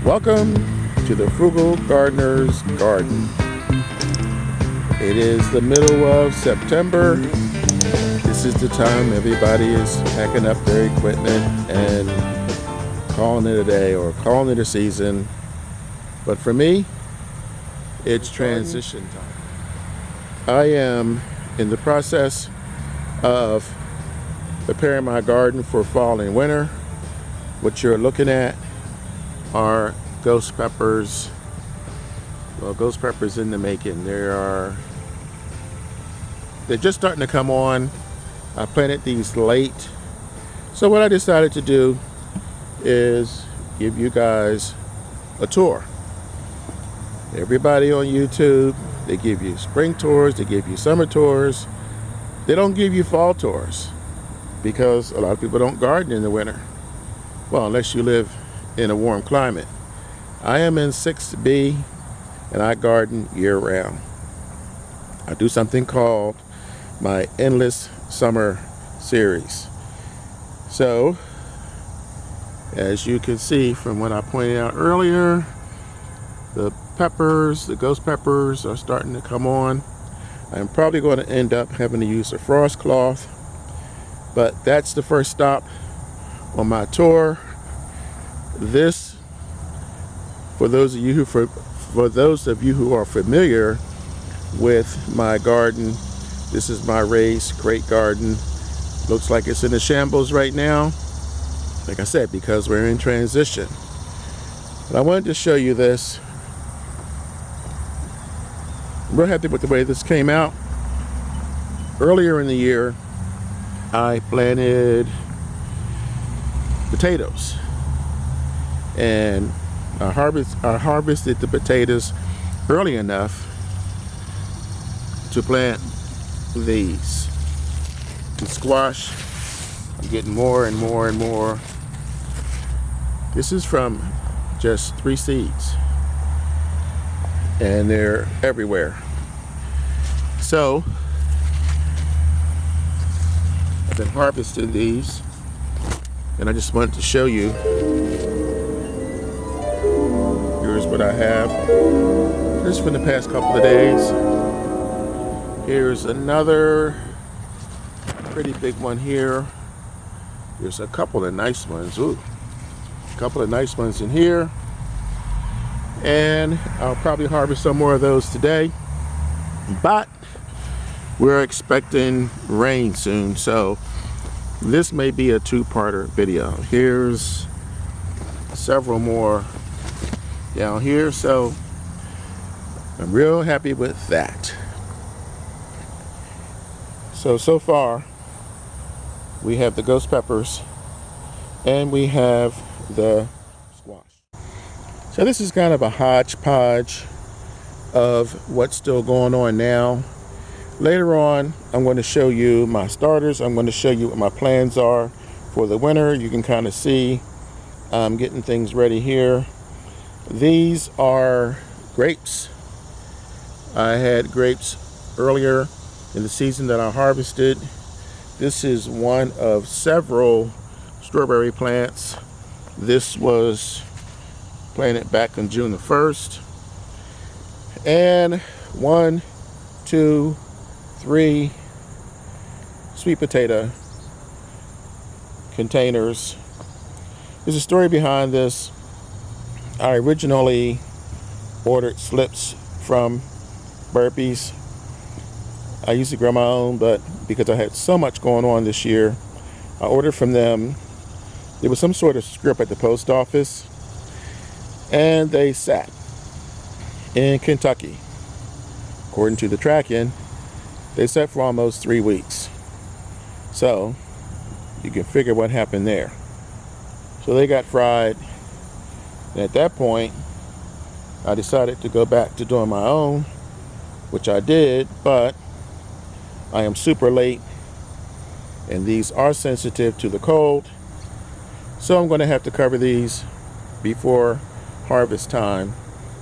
Welcome to the Frugal Gardener's Garden. It is the middle of September. This is the time everybody is packing up their equipment and calling it a day or calling it a season. But for me, it's transition time. I am in the process of preparing my garden for fall and winter. What you're looking at are ghost peppers. Well, ghost peppers in the making. They're just starting to come on. I planted these late. So what I decided to do is give you guys a tour. Everybody on YouTube, they give you spring tours, they give you summer tours. They don't give you fall tours because a lot of people don't garden in the winter. Well, unless you live in a warm climate. I am in 6B and I garden year round. I do something called my Endless Summer series. So, as you can see from what I pointed out earlier, the peppers, the ghost peppers are starting to come on. I'm probably going to end up having to use a frost cloth, but that's the first stop on my tour. This, for those of you who are familiar with my garden, this is my raised crate garden. Looks like it's in a shambles right now. Like I said, because we're in transition. But I wanted to show you this. I'm real happy with the way this came out. Earlier in the year, I planted potatoes. And I harvested the potatoes early enough to plant these. The squash, I'm getting more and more and more. This is from just 3 seeds. And they're everywhere. So, I've been harvesting these. And I just wanted to show you. Here's what I have. This is from the past couple of days. Here's another pretty big one here. There's a couple of nice ones. Ooh, a couple of nice ones in here. And I'll probably harvest some more of those today. But we're expecting rain soon, so this may be a 2-parter video. Here's several more down here, so I'm real happy with that. So far we have the ghost peppers and we have the squash. So this is kind of a hodgepodge of what's still going on now. Later on, I'm going to show you my starters. I'm going to show you what my plans are for the winter. You can kind of see I'm getting things ready here. These are grapes. I had grapes earlier in the season that I harvested. This is one of several strawberry plants. This was planted back on June the 1st. And 1, 2, 3 sweet potato containers. There's a story behind this. I originally ordered slips from Burpees. I used to grow my own, but because I had so much going on this year, I ordered from them. There was some sort of script at the post office, and they sat in Kentucky. According to the tracking, they sat for almost 3 weeks. So you can figure what happened there. So they got fried. And at that point, I decided to go back to doing my own, which I did, but I am super late and these are sensitive to the cold. So I'm going to have to cover these before harvest time.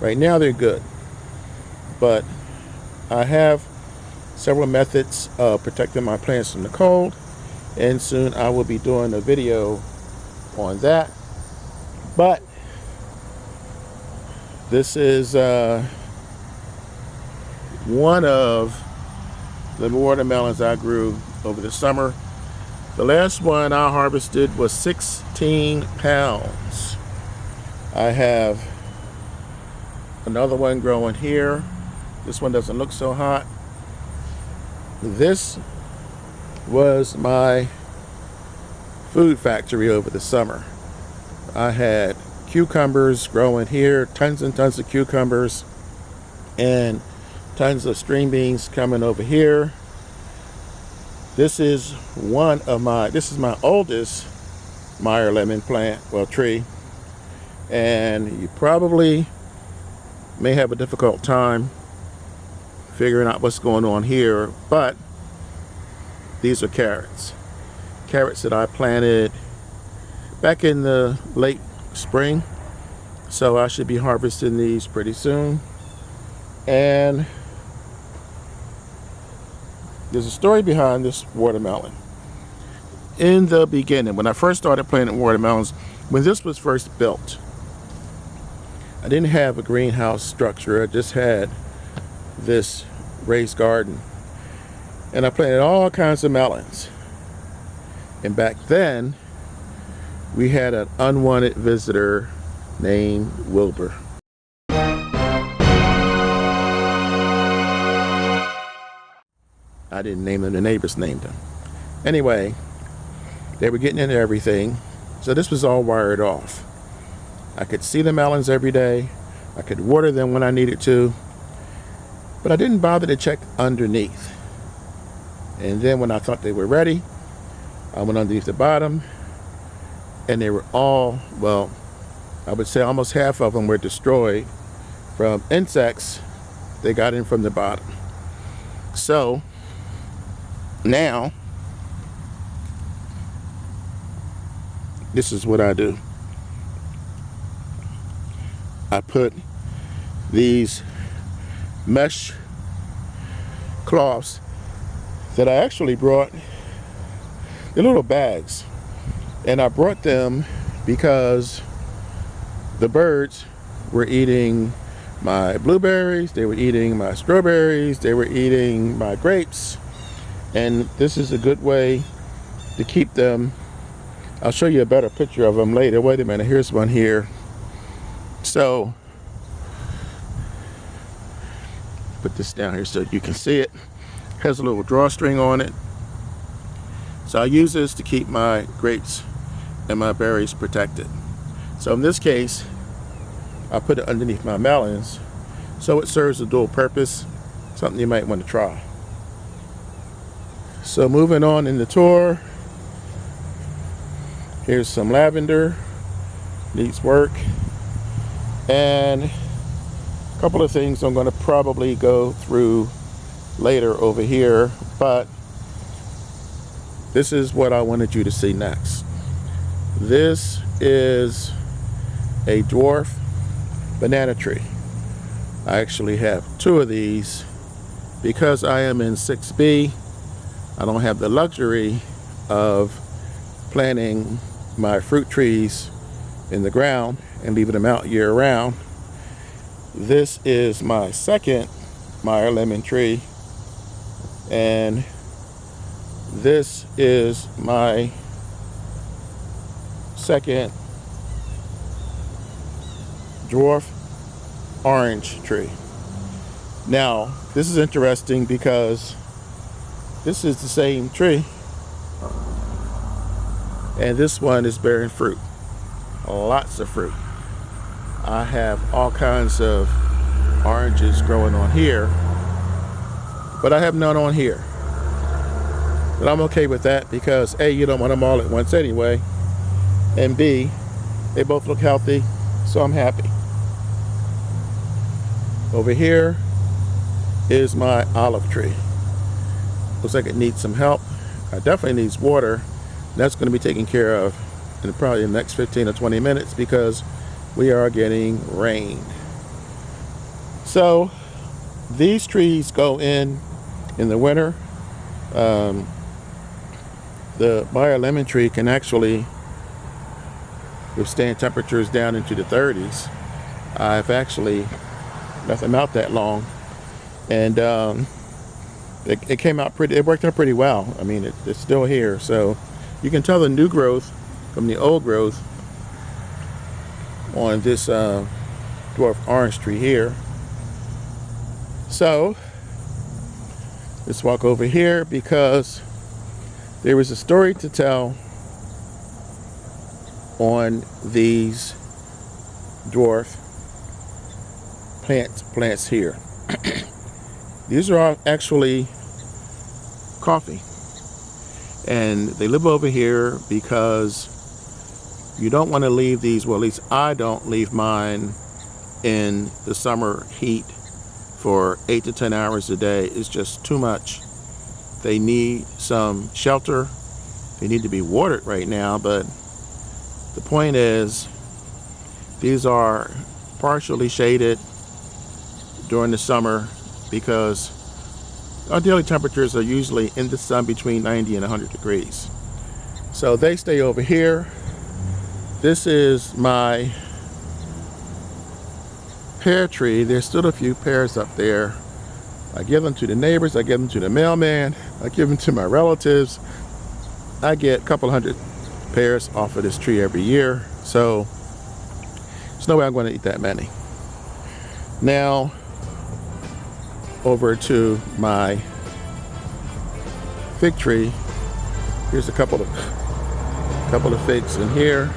Right now they're good, but I have several methods of protecting my plants from the cold, and soon I will be doing a video on that. But This is one of the watermelons I grew over the summer. The last one I harvested was 16 pounds. I have another one growing here. This one doesn't look so hot. This was my food factory over the summer. I had cucumbers growing here, tons and tons of cucumbers, and tons of string beans coming over here. This is my oldest Meyer lemon plant, well, tree, and you probably may have a difficult time figuring out what's going on here, but these are carrots that I planted back in the late spring, so I should be harvesting these pretty soon. And there's a story behind this watermelon. In the beginning, when I first started planting watermelons, when this was first built, I didn't have a greenhouse structure. I just had this raised garden, and I planted all kinds of melons. And back then, we had an unwanted visitor named Wilbur. I didn't name them, the neighbors named them. Anyway, they were getting into everything, so this was all wired off. I could see the melons every day. I could water them when I needed to, but I didn't bother to check underneath. And then when I thought they were ready, I went underneath the bottom, and they were all, well, I would say almost half of them were destroyed from insects. They got in from the bottom. So now, this is what I do. I put these mesh cloths that I actually brought, the little bags, and I brought them because the birds were eating my blueberries, they were eating my strawberries, they were eating my grapes, and this is a good way to keep them. I'll show you a better picture of them later. Wait a minute, here's one here. So, put this down here so you can see it. Has a little drawstring on it. So I use this to keep my grapes and my berries protected. So in this case, I put it underneath my melons, so it serves a dual purpose, something you might want to try. So moving on in the tour, here's some lavender, needs work, and a couple of things I'm going to probably go through later over here, but this is what I wanted you to see next. This is a dwarf banana tree. I actually have two of these because I am in 6B. I don't have the luxury of planting my fruit trees in the ground and leaving them out year round. This is my second Meyer lemon tree, and this is my second dwarf orange tree. Now, this is interesting because this is the same tree, and this one is bearing fruit, lots of fruit. I have all kinds of oranges growing on here, but I have none on here. But I'm okay with that because A, you don't want them all at once anyway, and B, they both look healthy, so I'm happy. Over here is my olive tree. Looks like it needs some help. It definitely needs water. That's going to be taken care of in probably the next 15 or 20 minutes because we are getting rain. So these trees go in the winter. The Meyer lemon tree can actually withstand temperatures down into the 30s. I've actually left them out that long, and it came out pretty. It worked out pretty well. I mean, it's still here, so you can tell the new growth from the old growth on this dwarf orange tree here. So let's walk over here, because there is a story to tell on these dwarf plants here. These are actually coffee, and they live over here because you don't want to leave these, well, at least I don't leave mine in the summer heat for 8 to 10 hours a day. It's just too much. They need some shelter. They need to be watered right now, but the point is, these are partially shaded during the summer because our daily temperatures are usually in the sun between 90 and 100 degrees. So they stay over here. This is my pear tree. There's still a few pears up there. I give them to the neighbors, I give them to the mailman, I give them to my relatives. I get a couple hundred pears off of this tree every year, so there's no way I'm going to eat that many. Now over to my fig tree. Here's a couple of figs in here.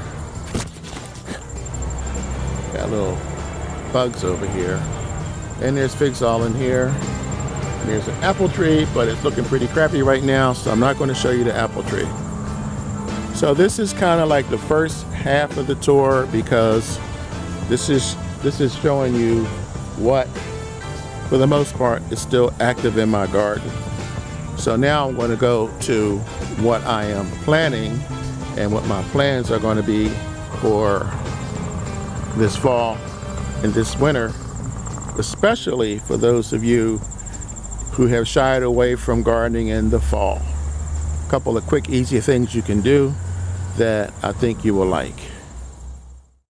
Got little bugs over here, and there's figs all in here. And there's an apple tree, but it's looking pretty crappy right now, so I'm not going to show you the apple tree. So this is kind of like the first half of the tour, because this is showing you what, for the most part, is still active in my garden. So now I'm going to go to what I am planning and what my plans are going to be for this fall and this winter, especially for those of you who have shied away from gardening in the fall. A couple of quick, easy things you can do that I think you will like.